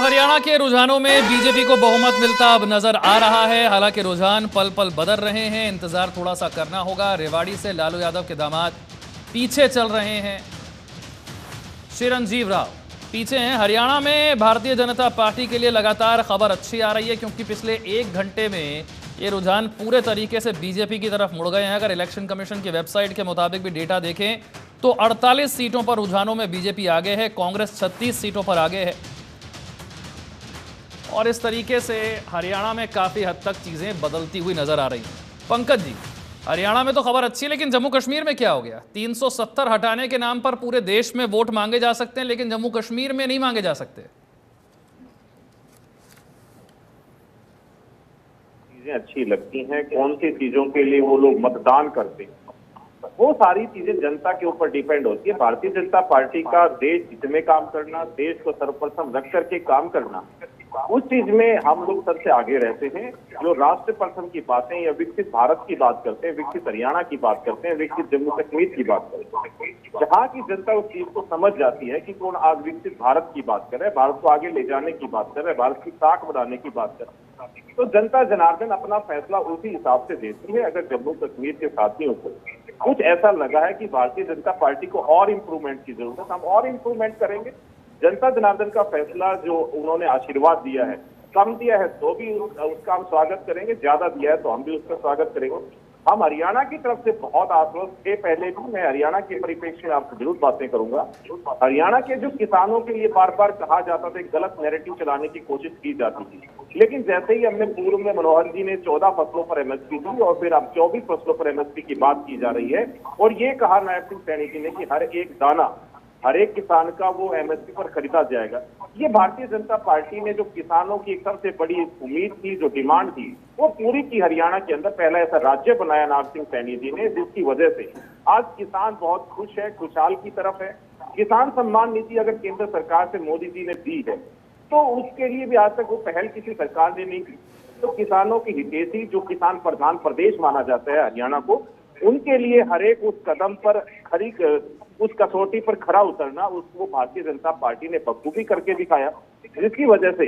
हरियाणा के रुझानों में बीजेपी को बहुमत मिलता अब नजर आ रहा है। हालांकि रुझान पल पल बदल रहे हैं, इंतजार थोड़ा सा करना होगा। रेवाड़ी से लालू यादव के दामाद पीछे चल रहे हैं, चिरंजीव राव पीछे हैं। हरियाणा में भारतीय जनता पार्टी के लिए लगातार खबर अच्छी आ रही है, क्योंकि पिछले 1 घंटे में ये रुझान पूरे तरीके से बीजेपी की तरफ मुड़ गए हैं। अगर इलेक्शन कमीशन की वेबसाइट के मुताबिक भी डेटा देखें तो 48 सीटों पर रुझानों में बीजेपी आगे है, कांग्रेस 36 सीटों पर आगे है। और इस तरीके से हरियाणा में काफी हद तक चीजें बदलती हुई नजर आ रही हैं। पंकज जी, हरियाणा में तो खबर अच्छी है, लेकिन जम्मू कश्मीर में क्या हो गया? 370 हटाने के नाम पर पूरे देश में वोट मांगे जा सकते हैं, लेकिन जम्मू कश्मीर में नहीं मांगे जा सकते। चीजें अच्छी लगती हैं, कौन सी चीजों के लिए वो लोग मतदान करते हैं, वो सारी चीजें जनता के ऊपर डिपेंड होती है। भारतीय जनता पार्टी का देश हित में काम करना, देश को सर्वप्रथम रख करके काम करना, उस चीज में हम लोग सबसे आगे रहते हैं। जो राष्ट्र प्रथम की बातें या विकसित भारत की बात करते हैं, विकसित हरियाणा की बात करते हैं, विकसित जम्मू कश्मीर की बात करते हैं, जहाँ की जनता उस चीज को समझ जाती है कि कौन आज विकसित भारत की बात कर रहा है, भारत को आगे ले जाने की बात कर रहा है, भारत की ताक बढ़ाने की बात कर रहा है, तो जनता जनार्दन अपना फैसला उसी हिसाब से देती है। अगर जम्मू कश्मीर के साथियों को कुछ ऐसा लगा है कि भारतीय जनता पार्टी को और इम्प्रूवमेंट की जरूरत है, हम और इम्प्रूवमेंट करेंगे। जनता जनार्दन का फैसला जो उन्होंने आशीर्वाद दिया है, कम दिया है तो भी उसका हम स्वागत करेंगे, ज्यादा दिया है तो हम भी उसका स्वागत करेंगे। हम हरियाणा की तरफ से बहुत आश्वस्त थे पहले भी, मैं हरियाणा के परिप्रेक्ष्य में आपसे जरूर बातें करूंगा। हरियाणा के जो किसानों के लिए बार बार कहा जाता था, एक गलत नैरेटिव चलाने की कोशिश की जाती थी, लेकिन जैसे ही हमने पूर्व में मनोहर जी ने 14 फसलों पर एमएसपी दी और फिर अब 24 फसलों पर एमएसपी की बात की जा रही है, और ये कहा नायब सिंह सैनी जी ने कि हर एक दाना हर एक किसान का वो एमएसपी पर खरीदा जाएगा। ये भारतीय जनता पार्टी ने जो किसानों की एक सबसे बड़ी उम्मीद थी, जो डिमांड थी, वो पूरी की। हरियाणा के अंदर पहला ऐसा राज्य बनाया नायब सिंह सैनी जी ने, जिसकी वजह से आज किसान बहुत खुश है, खुशहाल की तरफ है। किसान सम्मान निधि अगर केंद्र सरकार से मोदी जी ने दी है, तो उसके लिए भी आज तक वो पहल किसी सरकार ने नहीं की। तो किसानों की हितैषी, जो किसान प्रधान प्रदेश माना जाता है हरियाणा को, उनके लिए हर एक उस कदम पर उस कसौटी पर खरा उतरना, उसको भारतीय जनता पार्टी ने बखूबी करके दिखाया, जिसकी वजह से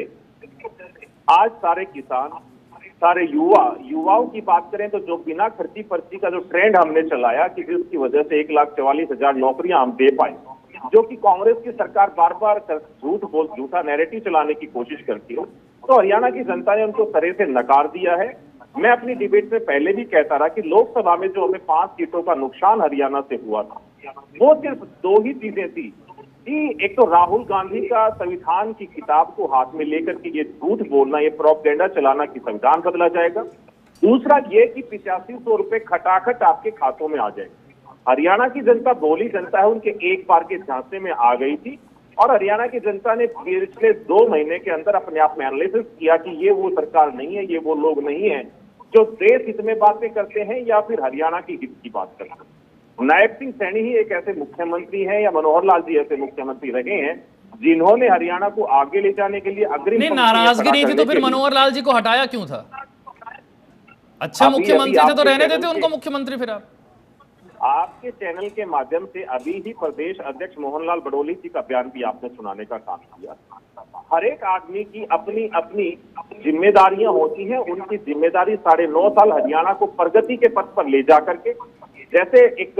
आज सारे किसान, सारे युवाओं की बात करें तो जो बिना खर्ची पर्ची का जो ट्रेंड हमने चलाया कि जिसकी वजह से 1,44,000 नौकरियां हम दे पाए, जो कि कांग्रेस की सरकार बार बार झूठा नैरेटिव चलाने की कोशिश करती है, तो हरियाणा की जनता ने उनको तरह से नकार दिया है। मैं अपनी डिबेट में पहले भी कहता रहा कि लोकसभा में जो हमें 5 सीटों का नुकसान हरियाणा से हुआ था, वो सिर्फ 2 ही चीजें थी कि एक तो राहुल गांधी का संविधान की किताब को हाथ में लेकर के ये झूठ बोलना, ये प्रोपेगेंडा चलाना कि संविधान बदला जाएगा। दूसरा ये कि 8500 रुपए खटाखट आपके खातों में आ जाएंगे। हरियाणा की जनता भोली जनता है, उनके एक बार के झांसे में आ गई थी, और हरियाणा की जनता ने पिछले 2 महीने के अंदर अपने आप में एनालिसिस किया कि ये वो सरकार नहीं है, ये वो लोग नहीं है जो देश हित में बातें करते हैं या फिर हरियाणा की हित की बात करते हैं। नायब सिंह सैनी ही एक ऐसे मुख्यमंत्री हैं, या मनोहर लाल जी ऐसे मुख्यमंत्री रहे हैं, जिन्होंने हरियाणा को आगे ले जाने के लिए अग्रिम नहीं, नाराजगी नहीं थी तो फिर मनोहर लाल जी को हटाया क्यों था? अच्छा मुख्यमंत्री थे तो रहने देते उनको मुख्यमंत्री। फिर आपके चैनल के माध्यम से अभी ही प्रदेश अध्यक्ष मोहनलाल बडोली जी का बयान भी आपने सुनाने का काम किया। हर एक आदमी की अपनी अपनी जिम्मेदारियां होती हैं, उनकी जिम्मेदारी 9.5 साल हरियाणा को प्रगति के पथ पर ले जा करके, जैसे एक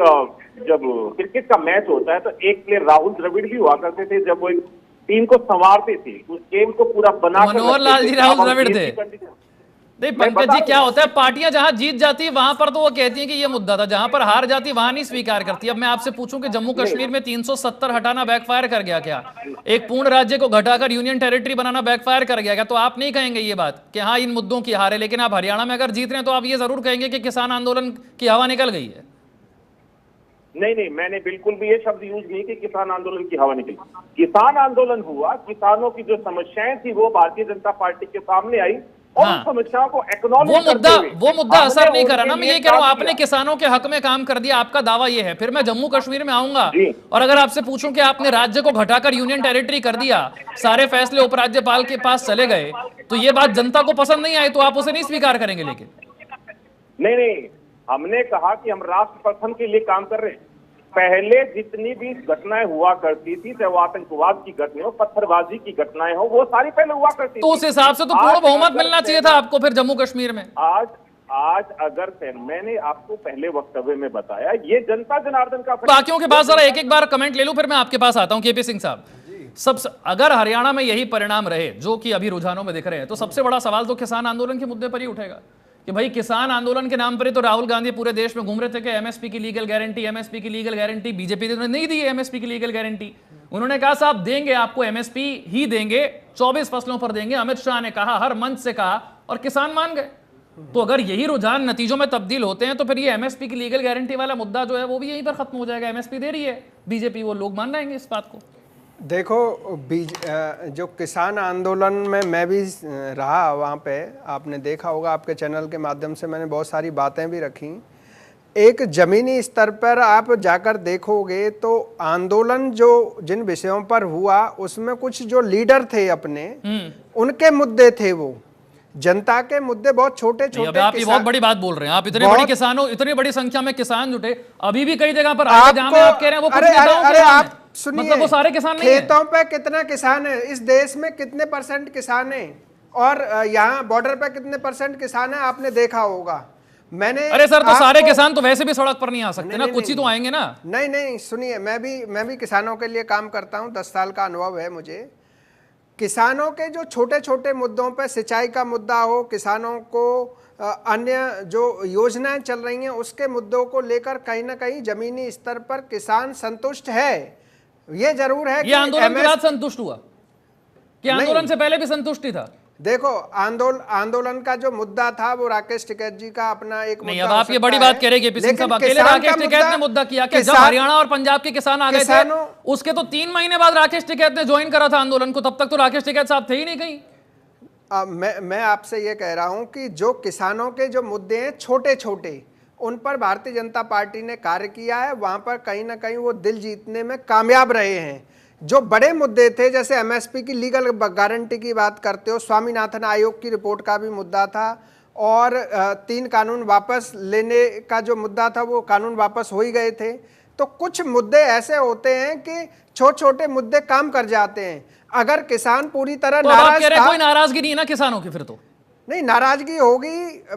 जब क्रिकेट का मैच होता है तो एक प्लेयर राहुल द्रविड़ भी हुआ करते थे, जब वो एक टीम को संवारते थे, उस गेम को पूरा बना मनोहर लाल जी राहुल द्रविड़ थे। नहीं पंकज जी, क्या होता है, पार्टियां जहां जीत जाती है वहां पर तो वो कहती हैं कि ये मुद्दा था, जहां पर हार जाती है वहां नहीं स्वीकार करती। अब मैं आपसे पूछूं कि जम्मू कश्मीर में 370 हटाना बैकफायर कर गया क्या? एक पूर्ण राज्य को घटाकर यूनियन टेरिटरी बनाना बैकफायर कर गया क्या? तो आप नहीं कहेंगे ये बात कि हाँ इन मुद्दों की हार है, लेकिन आप हरियाणा में अगर जीत रहे हैं तो आप ये जरूर कहेंगे कि किसान आंदोलन की हवा निकल गई है। नहीं, मैंने बिल्कुल भी ये शब्द यूज नहीं कि किसान आंदोलन की हवा निकली। किसान आंदोलन हुआ, किसानों की जो समस्याएं थी वो भारतीय जनता पार्टी के सामने आई, और हाँ। समस्याओं को एक्नॉलेज वो मुद्दा असर नहीं कर रहा ना। मैं ये कह रहा हूं आपने किसानों के हक में काम कर दिया, आपका दावा ये है। फिर मैं जम्मू कश्मीर में आऊंगा और अगर आपसे पूछूं कि आपने राज्य को घटाकर यूनियन टेरिटरी कर दिया, सारे फैसले उपराज्यपाल के पास चले गए, तो ये बात जनता को पसंद नहीं आई, तो आप उसे नहीं स्वीकार करेंगे? लेकिन नहीं, हमने कहा कि हम राष्ट्र प्रथम के लिए काम कर रहे हैं। पहले जितनी भी घटनाएं हुआ करती थी, चाहे वो आतंकवाद की घटनाएं हो, पत्थरबाजी की घटनाएं हो, वो सारी पहले हुआ करती तो थी। उस हिसाब से तो पूर्ण बहुमत मिलना चाहिए था आपको फिर जम्मू कश्मीर में। आज अगर मैंने आपको पहले वक्तव्य में बताया, ये जनता जनार्दन का बाकियों के पास जरा एक एक बार कमेंट ले लूं, फिर मैं आपके पास आता हूं। केपी सिंह साहब, अगर हरियाणा में यही परिणाम रहे जो कि अभी रुझानों में दिख रहे हैं, तो सबसे बड़ा सवाल तो किसान आंदोलन के मुद्दे पर ही उठेगा कि भाई किसान आंदोलन के नाम पर ही तो राहुल गांधी पूरे देश में घूम रहे थे कि एमएसपी की लीगल गारंटी, एमएसपी की लीगल गारंटी। बीजेपी ने नहीं दी एमएसपी की लीगल गारंटी। उन्होंने कहा साहब देंगे आपको, एमएसपी ही देंगे, 24 फसलों पर देंगे। अमित शाह ने कहा, हर मंच से कहा, और किसान मान गए। तो अगर यही रुझान नतीजों में तब्दील होते हैं तो फिर ये एमएसपी की लीगल गारंटी वाला मुद्दा जो है वो भी यहीं पर खत्म हो जाएगा। एमएसपी दे रही है बीजेपी, वो लोग मान जाएंगे इस बात को। देखो, जो किसान आंदोलन में मैं भी रहा, वहाँ पे आपने देखा होगा, आपके चैनल के माध्यम से मैंने बहुत सारी बातें भी रखी। एक ज़मीनी स्तर पर आप जाकर देखोगे तो आंदोलन जो जिन विषयों पर हुआ उसमें कुछ जो लीडर थे अपने, उनके मुद्दे थे, वो जनता के मुद्दे बहुत छोटे छोटे। आप ये बहुत बड़ी बात बोल रहे हैं। आप इतने बड़ी किसानों, इतनी बड़ी संख्या में किसान जुटे, अभी भी कई जगह पर जहां आप कह रहे हैं वो कुछ नेताओं के नाम है। सुनिए, मतलब वो सारे किसान नहीं हैं। खेतों पे कितने किसान हैं इस देश में, कितने % किसान हैं, और यहाँ बॉर्डर पे कितने % किसान हैं, आपने देखा होगा। मैंने अरे सर, तो सारे किसान तो वैसे भी सड़क पर नहीं आ सकते ना, कुछ ही तो आएंगे ना। नहीं, सुनिए, मैं भी किसानों के लिए काम करता हूँ, 10 साल का अनुभव है मुझे। किसानों के जो छोटे छोटे मुद्दों पर, सिंचाई का मुद्दा हो, किसानों को अन्य जो योजनाएं चल रही हैं उसके मुद्दों को लेकर कहीं ना कहीं जमीनी स्तर पर किसान संतुष्ट है। ये जरूर है कि आंदोलन के बाद संतुष्ट हुआ कि आंदोलन से पहले भी संतुष्टि था। देखो, आंदोलन का जो मुद्दा था वो राकेश टिकैत जी का अपना एक नहीं, मुद्दा। अब आप ये बड़ी बात कह रहे हैं कि अकेले राकेश टिकैत ने मुद्दा किया कि जब हरियाणा और पंजाब के किसान आ गए थे, उसके तो 3 महीने बाद राकेश टिकैत ने ज्वाइन करा था आंदोलन को। तब तक तो राकेश टिकैत साहब थे ही नहीं कहीं। मैं आपसे ये कह रहा हूं कि जो किसानों के जो मुद्दे हैं छोटे छोटे, उन पर भारतीय जनता पार्टी ने कार्य किया है। वहां पर कहीं ना कहीं वो दिल जीतने में कामयाब रहे हैं। जो बड़े मुद्दे थे, जैसे एमएसपी की लीगल गारंटी की बात करते हो, स्वामीनाथन आयोग की रिपोर्ट का भी मुद्दा था, और 3 कानून वापस लेने का जो मुद्दा था वो कानून वापस हो ही गए थे। तो कुछ मुद्दे ऐसे होते हैं कि छोटे छोटे मुद्दे काम कर जाते हैं। अगर किसान पूरी तरह तो नाराज था, कोई नाराजगी नहीं है ना किसानों की, फिर तो नहीं, नाराजगी होगी,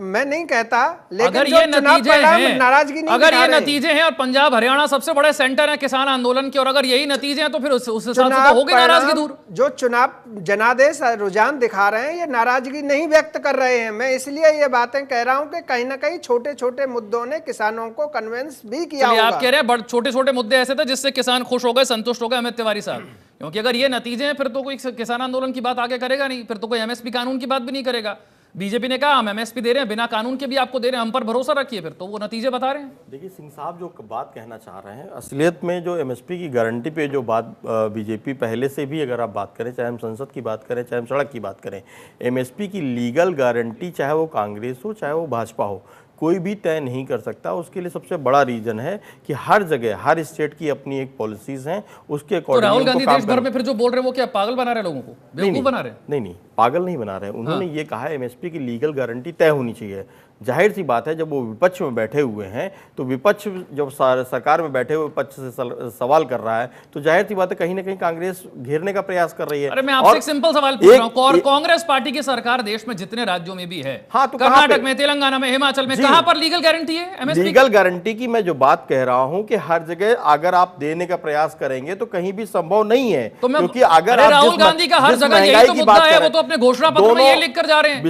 मैं नहीं कहता, लेकिन अगर जो ये चुनाव नतीजे परिणाम हैं, नाराजगी नहीं अगर दिखा ये रहे। नतीजे हैं और पंजाब हरियाणा सबसे बड़े सेंटर है किसान आंदोलन के, और अगर यही नतीजे हैं तो फिर उस हिसाब से तो होगी नाराजगी दूर। जो चुनाव जनादेश रुझान दिखा रहे हैं, ये नाराजगी नहीं व्यक्त कर रहे हैं। मैं इसलिए ये बातें कह रहा हूं कि कहीं ना कहीं छोटे छोटे मुद्दों ने किसानों को कन्विंस भी किया होगा। आप कह रहे हैं छोटे छोटे मुद्दे ऐसे थे जिससे किसान खुश हो गए, संतुष्ट हो गए अमित तिवारी साहब, क्योंकि अगर ये नतीजे हैं फिर तो कोई किसान आंदोलन की बात आगे करेगा नहीं, फिर तो कोई एमएसपी कानून की बात भी नहीं करेगा। बीजेपी ने कहा हम एमएसपी दे रहे हैं, बिना कानून के भी आपको दे रहे हैं, हम पर भरोसा रखिए, फिर तो वो नतीजे बता रहे हैं। देखिए सिंह साहब जो बात कहना चाह रहे हैं, असलियत में जो एमएसपी की गारंटी पे जो बात बीजेपी पहले से भी, अगर आप बात करें, चाहे हम संसद की बात करें, चाहे हम सड़क की बात करें, एमएसपी की लीगल गारंटी चाहे वो कांग्रेस हो चाहे वो भाजपा हो, कोई भी तय नहीं कर सकता। उसके लिए सबसे बड़ा रीजन है कि हर जगह हर स्टेट की अपनी एक पॉलिसीज हैं, उसके अकॉर्डिंग। तो राहुल गांधी देश भर में फिर जो बोल रहे हैं वो क्या पागल बना रहे लोगों को, बेवकूफ बना रहे? नहीं, पागल नहीं बना रहे। उन्होंने ये कहा एमएसपी की लीगल गारंटी तय होनी चाहिए। जाहिर सी बात है, जब वो विपक्ष में बैठे हुए हैं तो विपक्ष जब सरकार में बैठे हुए विपक्ष से सवाल कर रहा है तो जाहिर सी बात है कहीं ना कहीं कांग्रेस घेरने का प्रयास कर रही है। अरे मैं आपसे एक सिंपल सवाल पूछ रहा हूं, और कांग्रेस पार्टी की सरकार देश में जितने राज्यों में भी है, हाँ, तो कर्नाटक में, तेलंगाना में, हिमाचल में, कहां पर लीगल गारंटी है एमएसपी? लीगल गारंटी की मैं जो बात कह रहा हूं कि हर जगह अगर आप देने का प्रयास करेंगे तो कहीं भी संभव नहीं है, क्योंकि अगर राहुल गांधी का हर जगह यही तो मुद्दा है, वो तो अपने घोषणा पत्र में ये लिख कर जा रहे हैं,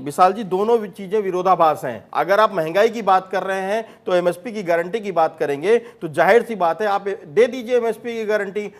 विशाल जी दोनों चीजें विरोधाभास हैं। अगर आप महंगाई की बात कर रहे हैं तो एमएसपी की गारंटी की बात करेंगे तो जाहिर सी बात है आप दे दीजिए एमएसपी की गारंटी,